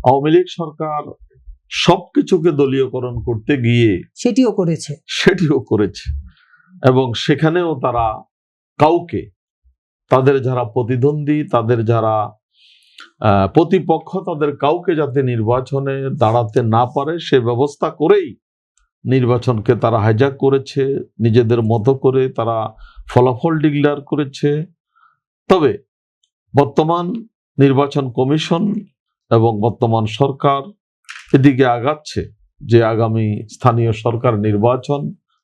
আওয়ামী লীগ সরকার সবকিছুকে দলীয়করণ করতে গিয়ে সেটিও করেছে এবং সেখানেও তারা কাউকে, তাদের যারা প্রতিদ্বন্দ্বী, তাদের যারা প্রতিপক্ষ, তাদের কাউকে যাতে নির্বাচনে দাঁড়াতে না পারে সে ব্যবস্থা করেই নির্বাচনকে তারা হাইজ্যাক করেছে, নিজেদের মতো করে তারা ফলাফল ডিক্লেয়ার করেছে। তবে বর্তমান নির্বাচন কমিশন এবং বর্তমান সরকার এদিকে আগাচ্ছে যে আগামী স্থানীয় সরকার নির্বাচন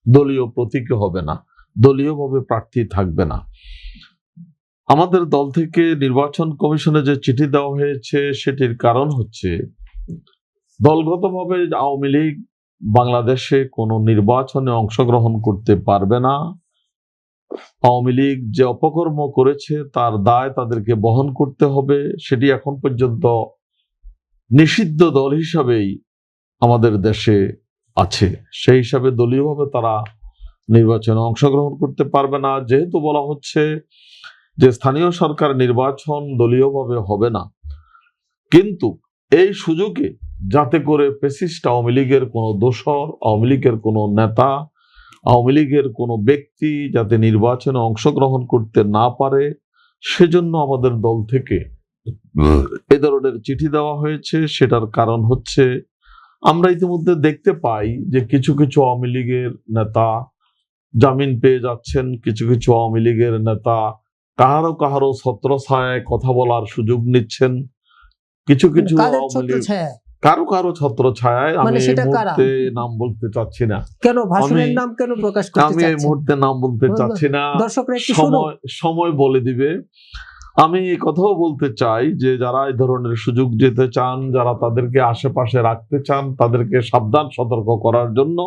দলীয় প্রতীকে হবে না, দলীয়ভাবে প্রার্থী থাকবে না। আমাদের দল থেকে নির্বাচন কমিশনে যে চিঠি দেওয়া হয়েছে সেটির কারণ হচ্ছে দলগতভাবে আওয়ামী লীগ বাংলাদেশে কোনো নির্বাচনে অংশগ্রহণ করতে পারবে না। আওয়ামী লীগ যে অপকর্ম করেছে তার দায় তাদেরকে বহন করতে হবে, সেটি এখন পর্যন্ত নিষিদ্ধ দল হিসাবেই আমাদের দেশে আছে। সেই হিসাবে দলীয়ভাবে তারা নির্বাচনে অংশগ্রহণ করতে পারবে না। যেহেতু বলা হচ্ছে যে স্থানীয় সরকার নির্বাচন দলীয়ভাবে হবে না, কিন্তু এই সুযোগে যাতে করে ফ্যাসিস্ট আওয়ামী লীগের কোনো দোসর, আওয়ামী লীগের কোনো নেতা, আওয়ামী লীগের কোনো ব্যক্তি যাতে নির্বাচনে অংশগ্রহণ করতে না পারে, সেজন্য আমাদের দল থেকে এ ধরনের চিঠি দেওয়া হয়েছে। সেটার কারণ হচ্ছে আমরা ইতিমধ্যে দেখতে পাই যে কিছু কিছু আওয়ামী লীগের নেতা জামিন পেয়ে যাচ্ছেন, কিছু কিছু আওয়ামী লীগের নেতা কাহারো ছত্রছায়ায় কথা বলার সুযোগ নিচ্ছেন, কিছু কিছু আওয়ামী লীগ কারো ছত্রছায়ায়। আমি এই মুহূর্তে নাম বলতে চাচ্ছি না, আমি এই মুহূর্তে নাম বলতে চাচ্ছি না, সময় বলে দিবে। আমি এই কথাও বলতে চাই যে যারা এই ধরনের সুযোগ দিতে চান, যারা তাদেরকে আশেপাশে রাখতে চান, তাদেরকে সাবধান সতর্ক করার জন্য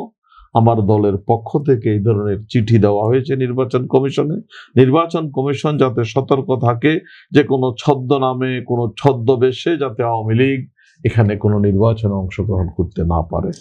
আমার দলের পক্ষ থেকে এই ধরনের চিঠি দেওয়া হয়েছে নির্বাচন কমিশনে। নির্বাচন কমিশন যাতে সতর্ক থাকে যে কোনো ছদ্মনামে, কোনো ছদ্মবেশে যাতে আওয়ামী লীগ এখানে কোনো নির্বাচনে অংশগ্রহণ করতে না পারে।